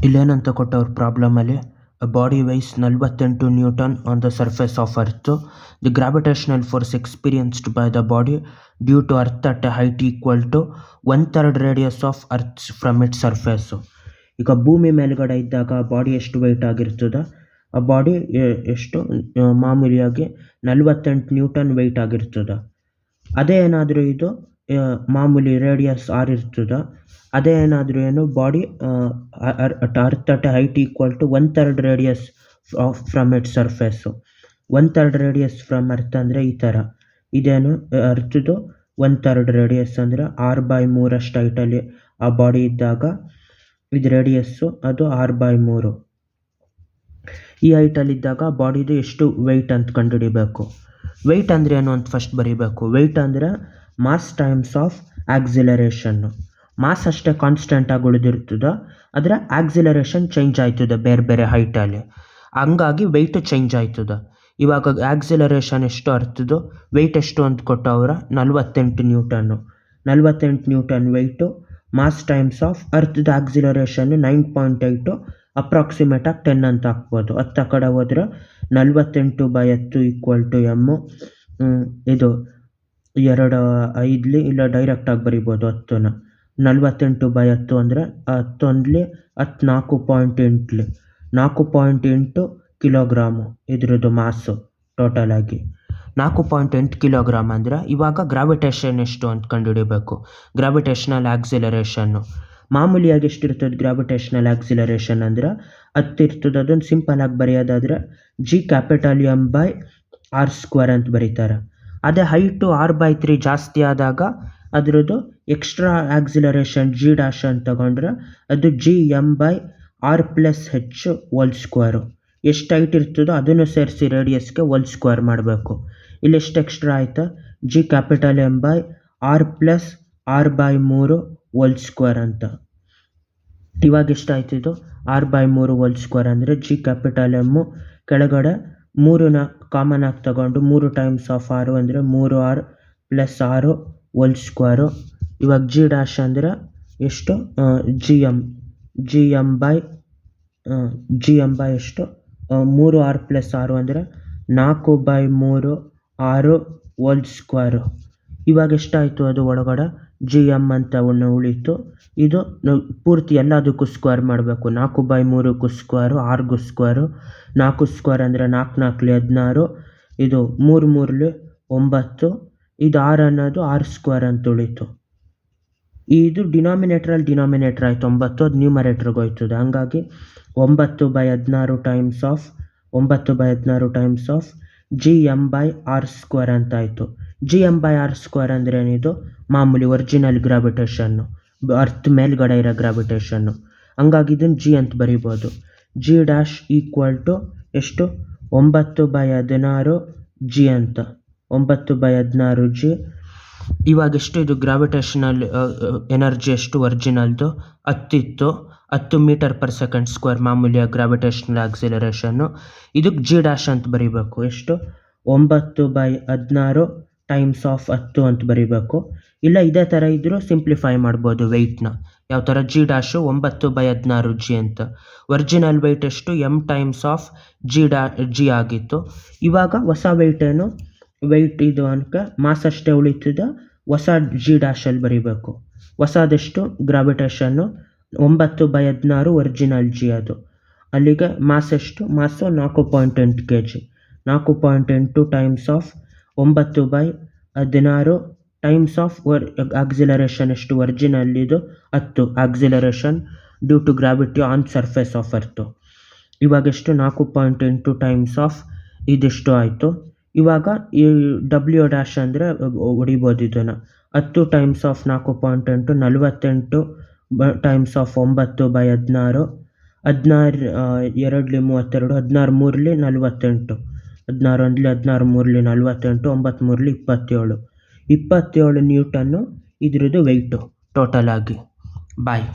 ಇಲ್ಲೇನಂತ ಕೊಟ್ಟವ್ರ ಪ್ರಾಬ್ಲಮಲ್ಲಿ body weighs 48 newton on the surface of earth. The gravitational force experienced by the body due to earth at a height equal to 1/3 radius of earth from it surface. ಈಗ ಭೂಮಿ ಮೇಲ್ಗಡೆ ಇದ್ದಾಗ body ಎಷ್ಟು weight ಆಗಿರ್ತದೆ, ಆ body ಎಷ್ಟು ಮಾಮೂಲಿಯಾಗಿ 48 Newton weight ಆಗಿರ್ತದೆ. ಅದೇ ಏನಾದರೂ ಇದು ಮಾಮೂಲಿ ರೇಡಿಯಸ್ ಆರ್ ಇರ್ತದೆ, ಅದೇ ಏನಾದರೂ ಏನು body earth at height equal to 1/3 radius from it surface. 1/3 radius from earth ಅಂದರೆ ಈ ಥರ ಇದೇನು ಅರ್ಥದ್ದು 1/3 ರೇಡಿಯಸ್ ಅಂದರೆ 6/3 ಹೈಟಲ್ಲಿ ಆ ಬಾಡಿ ಇದ್ದಾಗ ಇದು ರೇಡಿಯಸ್ಸು, ಅದು 6/3. ಈ ಹೈಟಲ್ಲಿದ್ದಾಗ ಬಾಡಿದು ಎಷ್ಟು ವೆಯ್ಟ್ ಅಂತ ಕಂಡುಹಿಡಿಬೇಕು. ವೆಯ್ಟ್ ಅಂದರೆ ಏನು ಅಂತ ಫಸ್ಟ್ ಬರೀಬೇಕು. ವೆಯ್ಟ್ ಅಂದರೆ ಮಾಸ್ ಟೈಮ್ಸ್ ಆಫ್ ಆಕ್ಸಿಲರೇಷನ್ನು. ಮಾಸ್ ಅಷ್ಟೇ ಕಾನ್ಸ್ಟೆಂಟಾಗಿ ಉಳಿದಿರ್ತದೆ, ಆದರೆ ಆಕ್ಸಿಲರೇಷನ್ ಚೇಂಜ್ ಆಯ್ತದೆ ಬೇರೆ ಬೇರೆ ಹೈಟಲ್ಲಿ, ಹಂಗಾಗಿ ವೆಯ್ಟ್ ಚೇಂಜ್ ಆಯ್ತದೆ. ಇವಾಗ ಆಕ್ಸಿಲರೇಷನ್ ಎಷ್ಟು ಅರ್ಥದ್ದು, ವೆಯ್ಟ್ ಎಷ್ಟು ಅಂತ ಕೊಟ್ಟವ್ರ 48 newton. 48 newton weight mass times of ಅರ್ಥದ ಆಕ್ಸಿಲರೇಷನ್ನು 9.8, ಅಪ್ರಾಕ್ಸಿಮೇಟಾಗಿ 10 ಅಂತ ಹಾಕ್ಬೋದು. 10 ಕಡೆ ಹೋದರೆ 48/10 ಈಕ್ವಲ್ ಟು ಎಮ್ಮು. ಇದು 2/5 ಇಲ್ಲ ಡೈರೆಕ್ಟಾಗಿ ಬರಿಬೋದು 10ನ. 48/10 ಅಂದರೆ 10 4.8 4.8 ಕಿಲೋಗ್ರಾಮು ಇದ್ರದ್ದು ಮಾಸು ಟೋಟಲಾಗಿ. 4.8 ಕಿಲೋಗ್ರಾಮ್ ಅಂದರೆ ಇವಾಗ ಗ್ರಾವಿಟೇಷನ್ ಎಷ್ಟು ಅಂತ ಕಂಡುಹಿಡಿಬೇಕು. ಗ್ರಾವಿಟೇಷನಲ್ ಆಕ್ಸಿಲರೇಷನ್ನು ಮಾಮೂಲಿಯಾಗಿ ಎಷ್ಟಿರ್ತದೆ ಗ್ರಾವಿಟೇಷನಲ್ ಆಕ್ಸಿಲರೇಷನ್ ಅಂದರೆ 10 ಇರ್ತದೆ. ಅದನ್ನು ಸಿಂಪಲಾಗಿ ಬರೆಯೋದಾದರೆ G(m/r²) ಅಂತ ಬರೀತಾರೆ. ಅದೇ ಹೈಟು 6/3 ಜಾಸ್ತಿ ಆದಾಗ ಅದರದ್ದು ಎಕ್ಸ್ಟ್ರಾ ಆಕ್ಸಿಲರೇಷನ್ G' ಅಂತ ತಗೊಂಡ್ರೆ ಅದು G(m/r+h)² ಎಷ್ಟು ಹೈಟ್ ಇರ್ತದೋ ಅದನ್ನು ಸೇರಿಸಿ ರೇಡಿಯಸ್ಗೆ ಹೋಲ್² ಮಾಡಬೇಕು. ಇಲ್ಲಿ ಎಷ್ಟು ಎಕ್ಸ್ಟ್ರಾ ಆಯಿತಾ, G(m/r+r/3)² ಅಂತ. ಇವಾಗ ಎಷ್ಟಾಯ್ತು ಇದು 6/3² ಅಂದರೆ G(m) ಕೆಳಗಡೆ 3ನ ಕಾಮನ್ ಆಗಿ ತಗೊಂಡು 3 ಟೈಮ್ಸ್ ಆಫ್ 6 ಅಂದರೆ 3r + r² ಇವಾಗ G' ಅಂದರೆ ಎಷ್ಟು, Gm ಎಷ್ಟು 3r + r ಅಂದರೆ 4/3r². ಇವಾಗ ಎಷ್ಟಾಯಿತು ಅದು ಒಳಗಡೆ Gm ಅಂತ ಉಳಿತು. ಇದು ಪೂರ್ತಿ ಎಲ್ಲದಕ್ಕೂ ಸ್ಕ್ವೇರ್ ಮಾಡಬೇಕು. 4/3 r², 4² ಅಂದರೆ 4 4 16, ಇದು 3 3 9, ಇದು r ಅನ್ನೋದು r² ಅಂತ ಉಳಿತು. ಇದು ಡಿನಾಮಿನೇಟರ್ ಆಯಿತು 9, ಅದು ನ್ಯೂಮರೇಟ್ರಿಗೆ ಹೋಯ್ತದೆ. ಹಂಗಾಗಿ 9/16 ಟೈಮ್ಸ್ ಆಫ್ Gm/r² ಅಂತ ಆಯಿತು. Gm/r² ಅಂದರೆ ಏನಿದು ಮಾಮೂಲಿ ಒರಿಜಿನಲ್ ಗ್ರಾವಿಟೇಷನ್ನು, ಅರ್ತ್ ಮೇಲ್ಗಡೆ ಇರೋ ಗ್ರಾವಿಟೇಷನ್ನು. ಹಂಗಾಗಿ ಇದನ್ನು G ಅಂತ ಬರಿಬೋದು. G' ಈಕ್ವಲ್ ಟು ಎಷ್ಟು 9/16 G ಅಂತ, 9/16 G. ಇವಾಗ ಎಷ್ಟು ಇದು ಗ್ರಾವಿಟೇಷನಲ್ ಎನರ್ಜಿ ಎಷ್ಟು ಒರಿಜಿನಲ್ದು 10 ಇತ್ತು, 10 m/s² ಮಾಮೂಲಿಯಾಗಿ ಗ್ರಾವಿಟೇಷನಲ್ ಆಕ್ಸಿಲರೇಷನ್ನು. ಇದಕ್ಕೆ G' ಅಂತ ಬರಿಬೇಕು. ಎಷ್ಟು 9/16 ಟೈಮ್ಸ್ ಆಫ್ 10 ಅಂತ ಬರಿಬೇಕು. ಇಲ್ಲ ಇದೇ ಥರ ಇದ್ದರೂ ಸಿಂಪ್ಲಿಫೈ ಮಾಡ್ಬೋದು ವೆಯ್ಟ್ನ. ಯಾವ ಥರ G' 9/16 G ಅಂತ. ಒರಿಜಿನಲ್ ವೆಯ್ಟ್ ಎಷ್ಟು m ಟೈಮ್ಸ್ ಆಫ್ G ಆಗಿತ್ತು. ಇವಾಗ ಹೊಸ ವೆಯ್ಟ್ ಏನು, ವೆಯ್ಟ್ ಇದು ಅನ್ಕ ಮಾಸ್ ಅಷ್ಟೇ ಉಳಿತದೆ, ಹೊಸ G' ಬರಿಬೇಕು. ಹೊಸದೆಷ್ಟು ಗ್ರಾವಿಟೇಷನ್ನು 9/16 ಒರಿಜಿನಲ್ G ಅದು. ಅಲ್ಲಿಗೆ ಮಾಸ್ ಎಷ್ಟು, mass 4.8 kg. 4.8 times of 9/16 times of acceleration ಎಷ್ಟು ಒರಿಜಿನಲ್ ಇದು 10 acceleration due to gravity on surface of earth. ಇವಾಗ ಎಷ್ಟು 4.8 ಟೈಮ್ಸ್ ಆಫ್ ಇದಿಷ್ಟು ಆಯಿತು. ಇವಾಗ ಈ W' ಅಂದರೆ ಹೊಡಿಬೋದು ಇದನ್ನು. 10 ಟೈಮ್ಸ್ ಆಫ್ 4.8 48 ಟೈಮ್ಸ್ ಆಫ್ 9/16, 16 2 32, 16 3 48, 16 1 16 3 48, 9 3 27, 27 ನ್ಯೂಟನ್ನು ಇದ್ರದ್ದು ವೆಯ್ಟು ಟೋಟಲಾಗಿ. ಬಾಯ್.